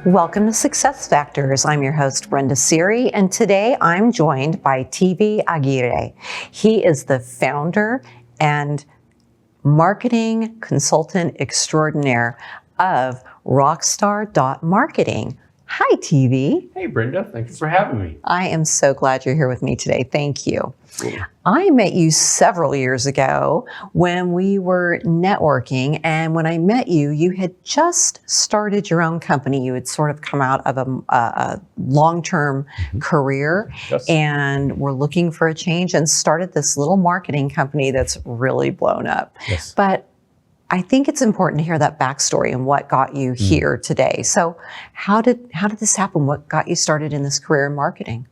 Welcome to Success Factors. I'm your host, Brenda Siri, and today I'm joined by Teevee Aguirre. He is the founder and marketing consultant extraordinaire of Rockstar.Marketing. Hi, Teevee. Hey, Brenda. Thank you for having me. I am so glad you're here with me today. Thank you. Cool. I met you several years ago when we were networking, and when I met you, you had just started your own company. You had sort of come out of a long-term career Yes. and were looking for a change and started this little marketing company that's really blown up. Yes. But I think it's important to hear that backstory and what got you here today. So how did this happen? What got you started in this career in marketing?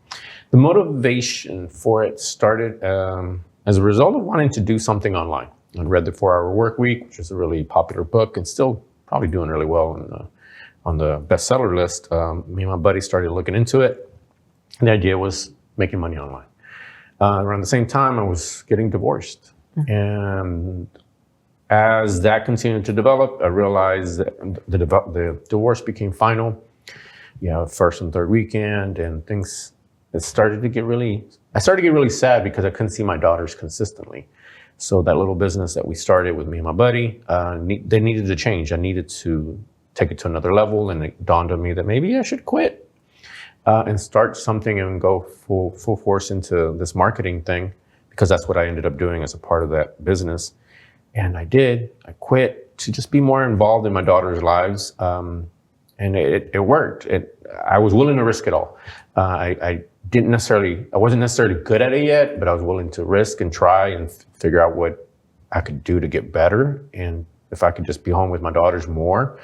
The motivation for it started as a result of wanting to do something online. I read The 4-Hour Workweek, which is a really popular book and still probably doing really well on the bestseller list. Me and my buddy started looking into it. And the idea was making money online. Around the same time, I was getting divorced. And as that continued to develop, I realized that the divorce became final. First and third weekend, and things. I started to get really sad because I couldn't see my daughters consistently. So that little business that we started with me and my buddy, they needed to change. I needed to take it to another level, and it dawned on me that maybe I should quit and start something and go full force into this marketing thing, because that's what I ended up doing as a part of that business. And I did. I quit to just be more involved in my daughters' lives, and it worked. I was willing to risk it all. I wasn't necessarily good at it yet, but I was willing to risk and try and figure out what I could do to get better. And if I could just be home with my daughters more,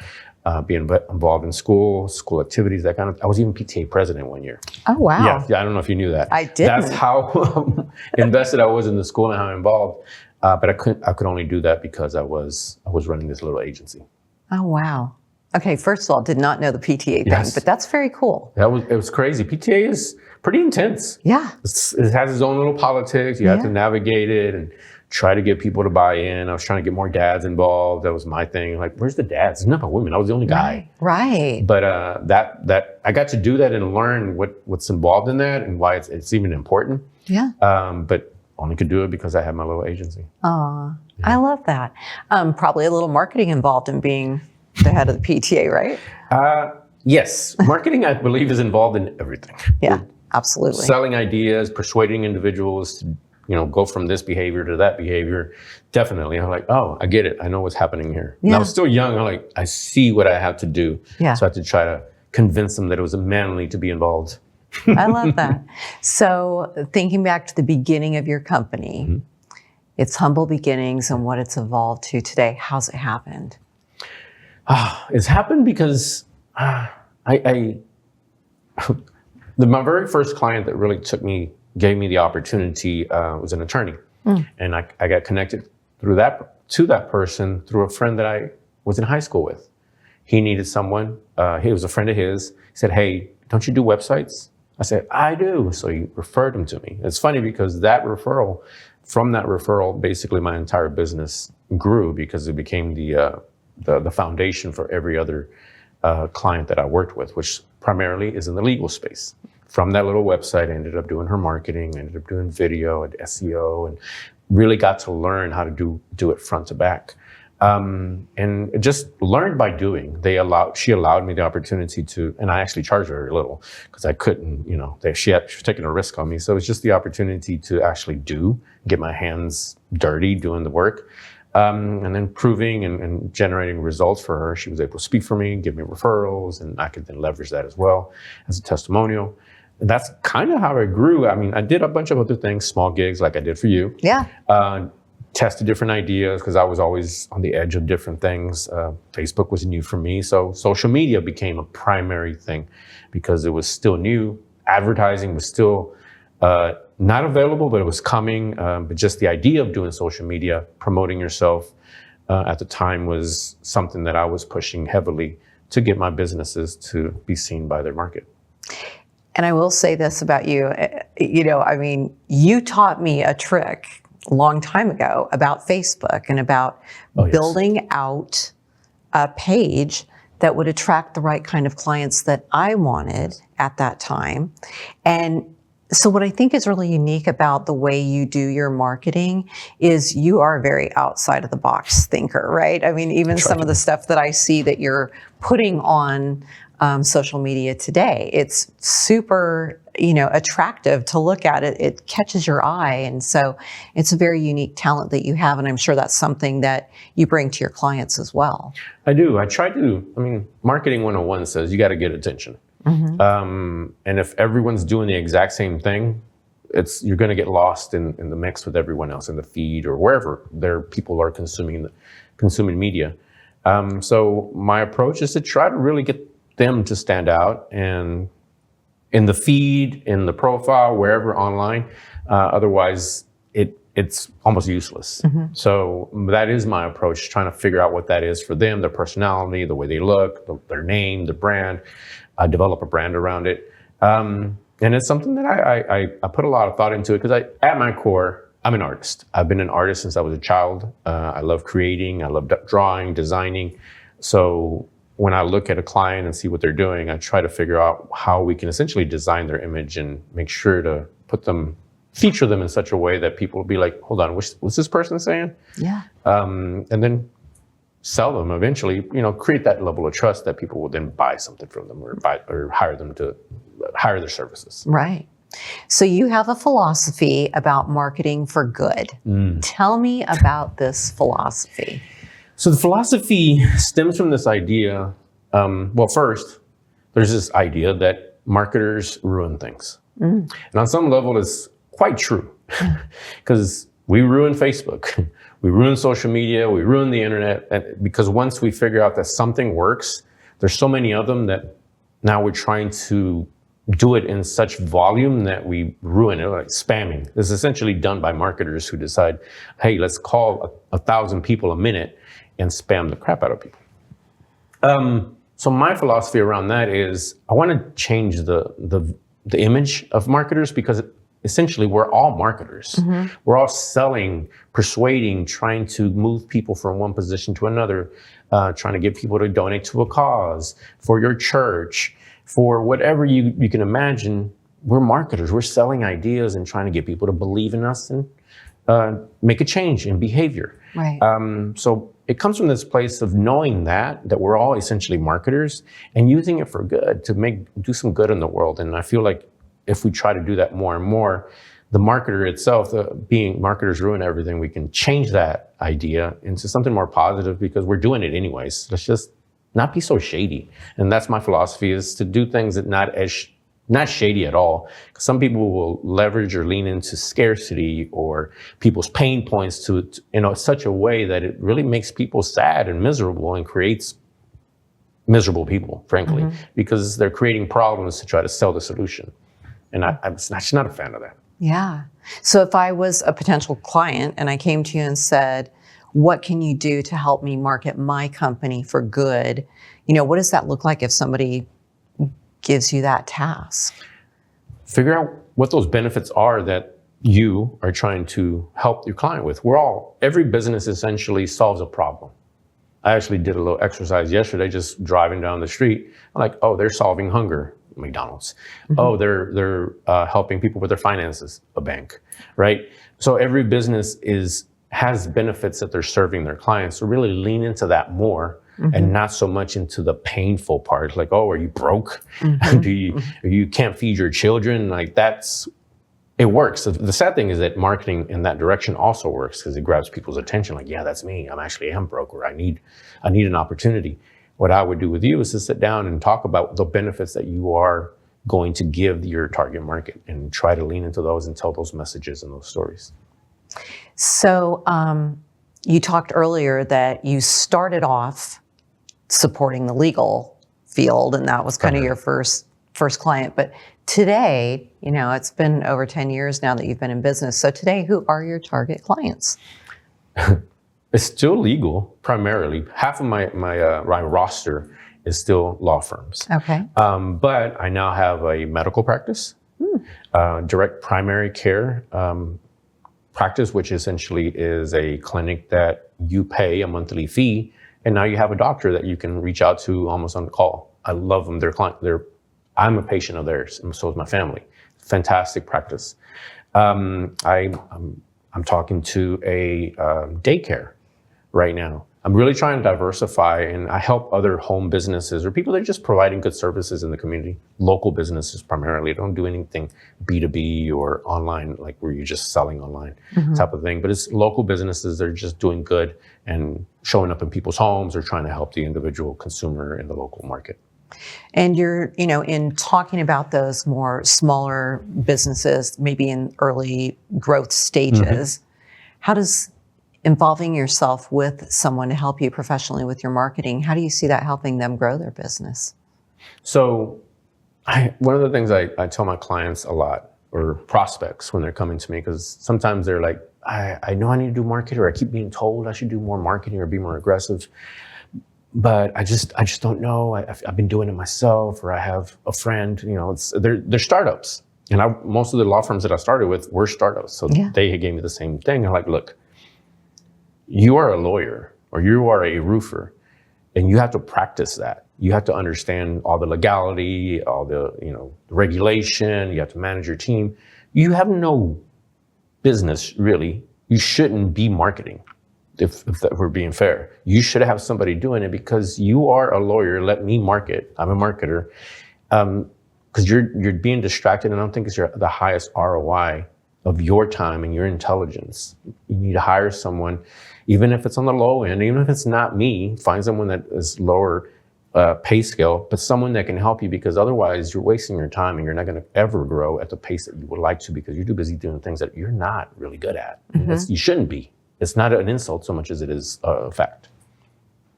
be involved in school activities, that kind of. I was even PTA president one year. Oh, wow. Yeah, I don't know if you knew that. I didn't. That's how invested I was in the school and how involved. But I could only do that because I was running this little agency. Oh, wow. Okay, first of all, did not know the PTA thing, but that's very cool. It was crazy. PTA is pretty intense. Yeah. It has its own little politics. You have to navigate it and try to get people to buy in. I was trying to get more dads involved. That was my thing. Like, where's the dads? There's none but women. I was the only guy. Right. But that I got to do that and learn what's involved in that and why it's even important. Yeah. But only could do it because I had my little agency. Aw, I love that. Probably a little marketing involved in being the head of the PTA, right? Yes. Marketing, I believe, is involved in everything. Yeah, absolutely. Selling ideas, persuading individuals to, go from this behavior to that behavior. Definitely. I'm like, oh, I get it. I know what's happening here. And I was still young. I'm like, I see what I have to do. Yeah. So I had to try to convince them that it was manly to be involved. I love that. So thinking back to the beginning of your company, its humble beginnings and what it's evolved to today, how's it happened? It's happened because my very first client that really gave me the opportunity was an attorney. And I got connected to that person through a friend that I was in high school with. He needed someone. He was a friend of his. He said, hey, don't you do websites? I said, I do. So he referred him to me. It's funny because from that referral, basically my entire business grew because it became the foundation for every other client that I worked with, which primarily is in the legal space. From that little website, I ended up doing her marketing, I ended up doing video and SEO, and really got to learn how to do it front to back. And just learned by doing. She allowed me the opportunity to, and I actually charged her very little because I couldn't, she was taking a risk on me. So it was just the opportunity to actually get my hands dirty doing the work. And then proving and generating results for her. She was able to speak for me, give me referrals, and I could then leverage that as well as a testimonial. And that's kind of how I grew. I mean, I did a bunch of other things, small gigs like I did for you. Yeah. Tested different ideas because I was always on the edge of different things. Facebook was new for me. So social media became a primary thing because it was still new. Advertising was still not available, but it was coming. But just the idea of doing social media, promoting yourself at the time was something that I was pushing heavily to get my businesses to be seen by their market. And I will say this about you, you taught me a trick a long time ago about Facebook and about building out a page that would attract the right kind of clients that I wanted at that time. And so what I think is really unique about the way you do your marketing is you are a very outside of the box thinker, right? I mean, even some of the stuff that I see that you're putting on social media today, it's super, attractive to look at it. It catches your eye. And so it's a very unique talent that you have. And I'm sure that's something that you bring to your clients as well. I do. Marketing 101 says you got to get attention. And if everyone's doing the exact same thing, you're going to get lost in the mix with everyone else in the feed or wherever their people are consuming media. So my approach is to try to really get them to stand out and in the feed, in the profile, wherever online. Otherwise, it's almost useless. So that is my approach, trying to figure out what that is for them, their personality, the way they look, their name, the brand. I develop a brand around it. And it's something that I put a lot of thought into it because at my core, I'm an artist. I've been an artist since I was a child. I love creating. I love drawing, designing. So when I look at a client and see what they're doing, I try to figure out how we can essentially design their image and make sure to feature them in such a way that people will be like, hold on, what's this person saying? Yeah. And then sell them eventually, create that level of trust that people will then buy something from them or hire them to hire their services. Right. So you have a philosophy about marketing for good. Tell me about this philosophy. So the philosophy stems from this idea. First, there's this idea that marketers ruin things. And on some level, it's quite true because we ruin Facebook, we ruin social media, we ruin the internet. And because once we figure out that something works, there's so many of them that now we're trying to do it in such volume that we ruin it, like spamming. This is essentially done by marketers who decide, hey, let's call 1,000 people a minute and spam the crap out of people. So my philosophy around that is I want to change the image of marketers because essentially we're all marketers. We're all selling, persuading, trying to move people from one position to another, trying to get people to donate to a cause, for your church, for whatever you can imagine. We're marketers. We're selling ideas and trying to get people to believe in us and make a change in behavior. Right. So it comes from this place of knowing that we're all essentially marketers and using it for good to do some good in the world. And I feel like if we try to do that more and more, the marketer itself, being marketers ruin everything, we can change that idea into something more positive because we're doing it anyways. Let's just not be so shady. And that's my philosophy, is to do things that not shady at all. Some people will leverage or lean into scarcity or people's pain points to such a way that it really makes people sad and miserable and creates miserable people, frankly, because they're creating problems to try to sell the solution. And I'm just not a fan of that. Yeah. So if I was a potential client and I came to you and said, what can you do to help me market my company for good? What does that look like if somebody gives you that task? Figure out what those benefits are that you are trying to help your client with. Every business essentially solves a problem. I actually did a little exercise yesterday, just driving down the street. I'm like, oh, they're solving hunger, McDonald's. Oh, they're helping people with their finances, a bank, right? So every business has benefits that they're serving their clients. So really lean into that more. And not so much into the painful part, like, oh, are you broke? You can't feed your children? Like it works. The sad thing is that marketing in that direction also works because it grabs people's attention. Like, yeah, that's me. I am broke, or I need an opportunity. What I would do with you is to sit down and talk about the benefits that you are going to give your target market and try to lean into those and tell those messages and those stories. So you talked earlier that you started off supporting the legal field, and that was kind of your first client. But today, it's been over 10 years now that you've been in business. So today, who are your target clients? It's still legal, primarily. Half of my roster is still law firms. Okay. But I now have a medical practice, direct primary care practice, which essentially is a clinic that you pay a monthly fee And now you have a doctor that you can reach out to almost on the call. I love them. They're client. I'm a patient of theirs, and so is my family. Fantastic practice. I'm talking to a daycare right now. I'm really trying to diversify, and I help other home businesses or people that are just providing good services in the community. Local businesses primarily. I don't do anything B2B or online, like where you're just selling online type of thing. But it's local businesses that are just doing good and showing up in people's homes or trying to help the individual consumer in the local market. And you're, in talking about those more smaller businesses, maybe in early growth stages, how does involving yourself with someone to help you professionally with your marketing, how do you see that helping them grow their business? So one of the things I tell my clients a lot, or prospects when they're coming to me, because sometimes they're like, I know I need to do marketing, or I keep being told I should do more marketing or be more aggressive, but I just don't know. I've been doing it myself, or I have a friend, they're startups. And most of the law firms that I started with were startups. So they gave me the same thing. They're like, look, you are a lawyer or you are a roofer, and you have to practice that. You have to understand all the legality, all the regulation. You have to manage your team. You have no business, really. You shouldn't be marketing, if we're being fair. You should have somebody doing it because you are a lawyer. Let me market. I'm a marketer. Because you're being distracted, and I don't think it's the highest ROI of your time and your intelligence. You need to hire someone, even if it's on the low end, even if it's not me, find someone that is lower pay scale, but someone that can help you, because otherwise you're wasting your time and you're not going to ever grow at the pace that you would like to, because you're too busy doing things that you're not really good at. You shouldn't be. It's not an insult so much as it is a fact.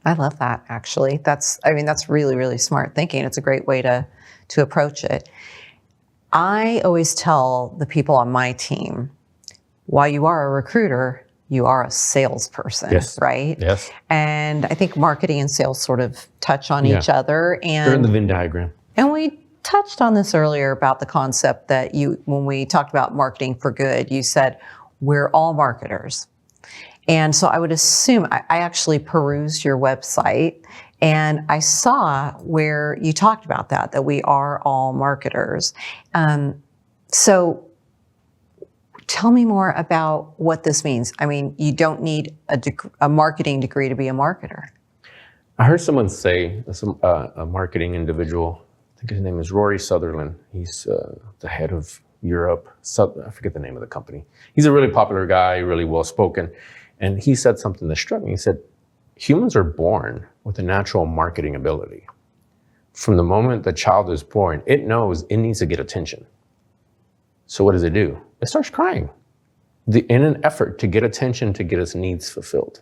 I love that, actually. That's really, really smart thinking. It's a great way to approach it. I always tell the people on my team, while you are a recruiter, you are a salesperson, right? Yes. And I think marketing and sales sort of touch on each other. And they're in the Venn diagram. And we touched on this earlier about the concept that when we talked about marketing for good, you said, we're all marketers. And so I would assume, I actually perused your website and I saw where you talked about that we are all marketers. So tell me more about what this means. I mean, you don't need a marketing degree to be a marketer. I heard someone say, a marketing individual, I think his name is Rory Sutherland. He's the head of Europe. I forget the name of the company. He's a really popular guy, really well-spoken. And he said something that struck me. He said, humans are born with a natural marketing ability. From the moment the child is born, it knows it needs to get attention. So what does it do? It starts crying in an effort to get attention, to get its needs fulfilled.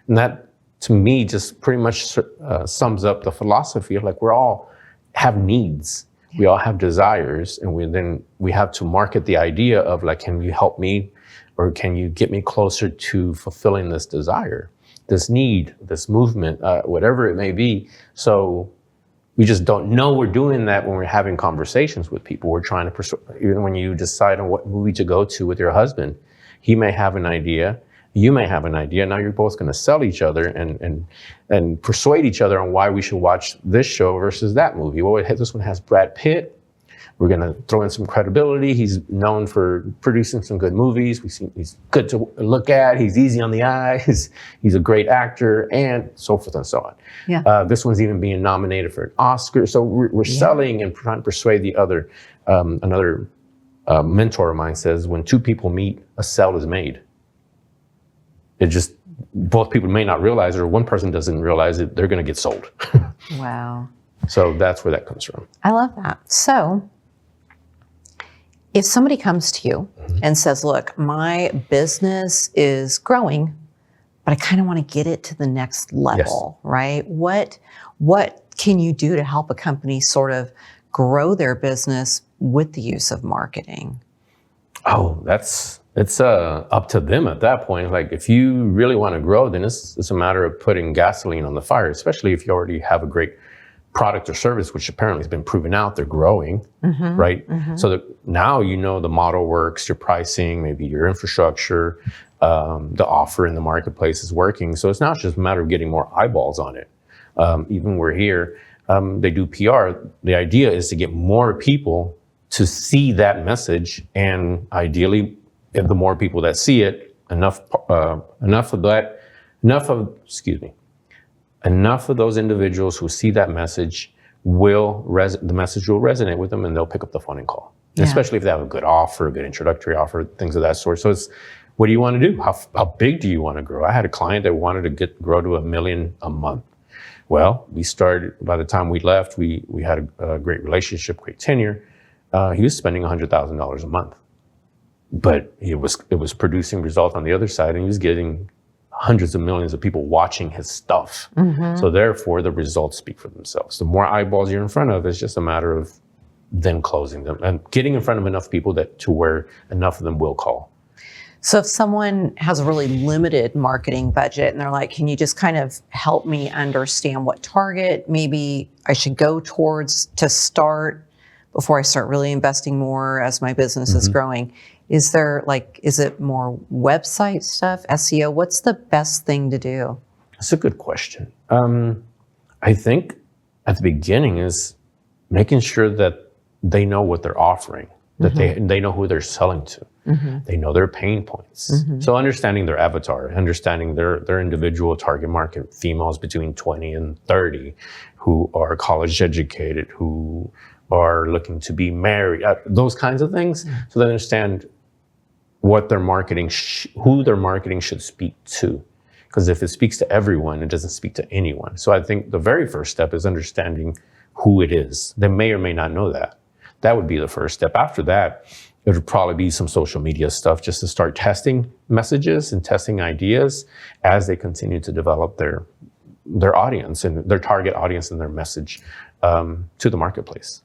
And that, to me, just pretty much sums up the philosophy of, like, we all have needs. We all have desires, and we have to market the idea of, like, can you help me, or can you get me closer to fulfilling this desire, this need, this movement, whatever it may be. So we just don't know we're doing that when we're having conversations with people. We're trying to persuade, even when you decide on what movie to go to with your husband, he may have an idea, you may have an idea. Now you're both going to sell each other and persuade each other on why we should watch this show versus that movie. Well, this one has Brad Pitt. We're going to throw in some credibility. He's known for producing some good movies. He's good to look at. He's easy on the eyes. He's a great actor, and so forth and so on. Yeah. This one's even being nominated for an Oscar. So we're selling and trying to persuade the other. Another mentor of mine says, when two people meet, a sale is made. Both people may not realize it, or one person doesn't realize it, they're going to get sold. Wow. So that's where that comes from. I love that. So if somebody comes to you and says, look, my business is growing, but I kind of want to get it to the next level, right? What can you do to help a company sort of grow their business with the use of marketing? Oh, it's up to them at that point. Like, if you really want to grow, then it's a matter of putting gasoline on the fire, especially if you already have a great product or service, which apparently has been proven out, they're growing, right? So that now you know the model works, your pricing, maybe your infrastructure, the offer in the marketplace is working. So it's not just a matter of getting more eyeballs on it. Even we're here, they do PR. The idea is to get more people to see that message, and ideally, if the more people that see it, enough of those individuals who see that message the message will resonate with them, and they'll pick up the phone and call. Yeah. Especially if they have a good offer, a good introductory offer, things of that sort. So it's, what do you want to do? How big do you want to grow? I had a client that wanted to grow to $1 million a month. Well, we started, by the time we left, we had a great relationship, great tenure. He was spending $100,000 a month, but it was producing results on the other side, and he was getting hundreds of millions of people watching his stuff. So therefore, the results speak for themselves. The more eyeballs you're in front of, it's just a matter of then closing them and getting in front of enough people to where enough of them will call. So if someone has a really limited marketing budget and they're like, can you just kind of help me understand what target maybe I should go towards to start before I start really investing more as my business is growing? Is it more website stuff, SEO? What's the best thing to do? That's a good question. I think at the beginning is making sure that they know what they're offering, that they know who they're selling to. They know their pain points. So understanding their avatar, understanding their individual target market, females between 20 and 30 who are college educated, who are looking to be married, those kinds of things. So they understand what their marketing, who their marketing should speak to. Because if it speaks to everyone, it doesn't speak to anyone. So I think the very first step is understanding who it is. They may or may not know that. That would be the first step. After that, it would probably be some social media stuff just to start testing messages and testing ideas as they continue to develop their audience and their target audience and their message to the marketplace.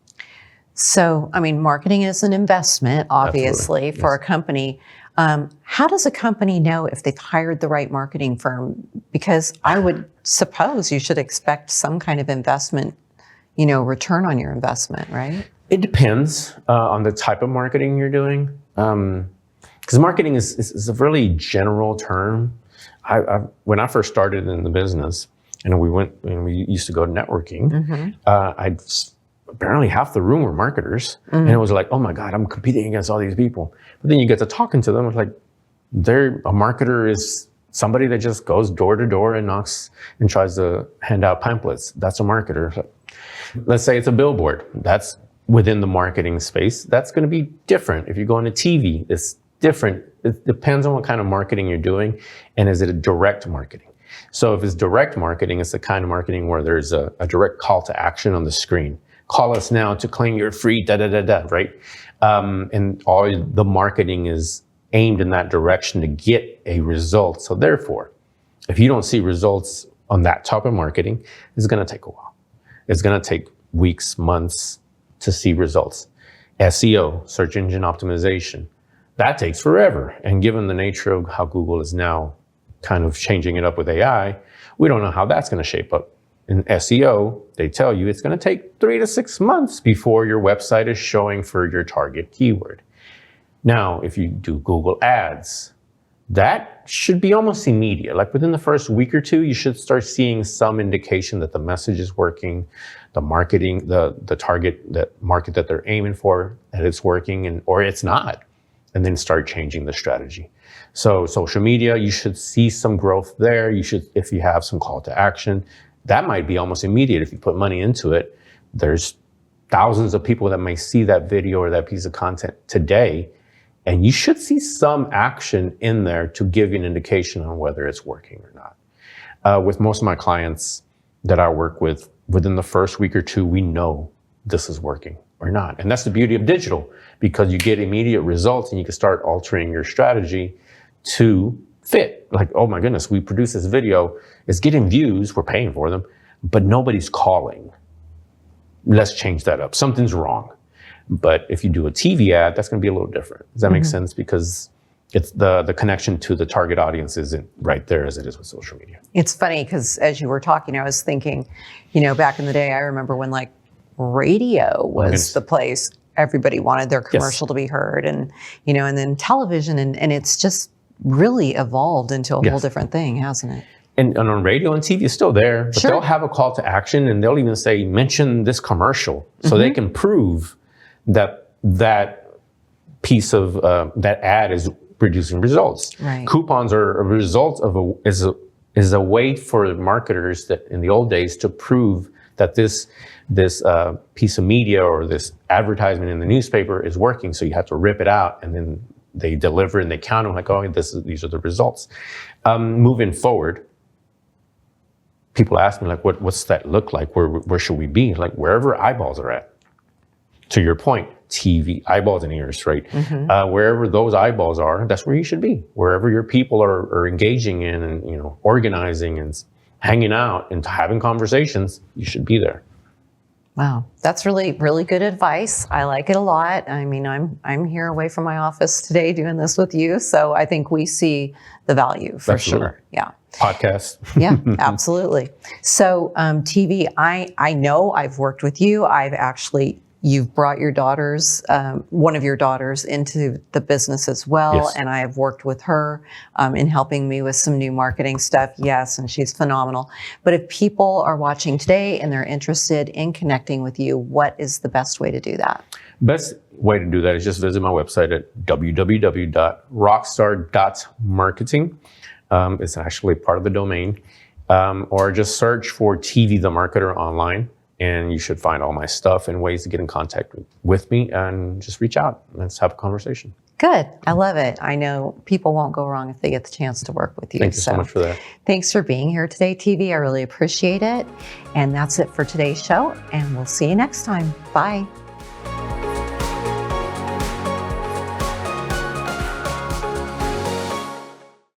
So, I mean, marketing is an investment, obviously, for a company. How does a company know if they've hired the right marketing firm? Because I would suppose you should expect some kind of investment, return on your investment, right? It depends on the type of marketing you're doing. Because marketing is a really general term. When I first started in the business, and we used to go networking, apparently half the room were marketers. And it was like, oh my God, I'm competing against all these people. But then you get to talking to them, it's like, a marketer is somebody that just goes door to door and knocks and tries to hand out pamphlets. That's a marketer. So, let's say it's a billboard. That's within the marketing space. That's going to be different. If you go into TV, it's different. It depends on what kind of marketing you're doing, and is it a direct marketing? So if it's direct marketing, it's the kind of marketing where there's a direct call to action on the screen. Call us now to claim your free right? And all the marketing is aimed in that direction to get a result. So therefore, if you don't see results on that type of marketing, it's going to take a while. It's going to take weeks, months to see results. SEO, search engine optimization, that takes forever. And given the nature of how Google is now kind of changing it up with AI, we don't know how that's going to shape up. In SEO, they tell you it's going to take 3 to 6 months before your website is showing for your target keyword. Now, if you do Google Ads, that should be almost immediate. Like within the first week or two, you should start seeing some indication that the message is working, the marketing, the target, that market that they're aiming for, that it's working, or it's not, and then start changing the strategy. So social media, you should see some growth there. You should, if you have some call to action, that might be almost immediate. If you put money into it, there's thousands of people that may see that video or that piece of content today, and you should see some action in there to give you an indication on whether it's working or not. With most of my clients that I work with, within the first week or two, we know this is working or not. And that's the beauty of digital, because you get immediate results and you can start altering your strategy to fit. Like, oh my goodness, we produced this video, it's getting views, we're paying for them, but nobody's calling. Let's change that up. Something's wrong. But if you do a TV ad, that's going to be a little different. Does that make sense? Because it's the connection to the target audience isn't right there as it is with social media. It's funny because as you were talking, I was thinking, back in the day, I remember when like radio was the place everybody wanted their commercial to be heard, and and then television, and it's just really evolved into a whole different thing, hasn't it? And on radio and TV, it's still there, but Sure. they'll have a call to action, and they'll even say, mention this commercial, so they can prove that that piece of that ad is producing results. Right. Coupons are a result of is a way for marketers that in the old days to prove that this piece of media or this advertisement in the newspaper is working. So you have to rip it out, and then they deliver and they count them like, oh, these are the results. Moving forward, people ask me like, what's that look like? Where should we be? Like wherever eyeballs are at. To your point, TV, eyeballs and ears, right? Wherever those eyeballs are, that's where you should be. Wherever your people are engaging in and organizing and hanging out and having conversations, you should be there. Wow, that's really, really good advice. I like it a lot. I mean, I'm here away from my office today doing this with you, so I think we see the value for sure. Yeah. Podcast. Yeah, absolutely. So, Teevee, I know I've worked with you. You've brought your daughters, one of your daughters, into the business as well. Yes. And I have worked with her in helping me with some new marketing stuff. Yes, and she's phenomenal. But if people are watching today and they're interested in connecting with you, what is the best way to do that? Best way to do that is just visit my website at www.Rockstar.Marketing. It's actually part of the domain. Or just search for Teevee the Marketer online, and you should find all my stuff and ways to get in contact with me, and just reach out. Let's have a conversation. Good. I love it. I know people won't go wrong if they get the chance to work with you. Thank you so much for that. Thanks for being here today, Teevee. I really appreciate it. And that's it for today's show, and we'll see you next time. Bye.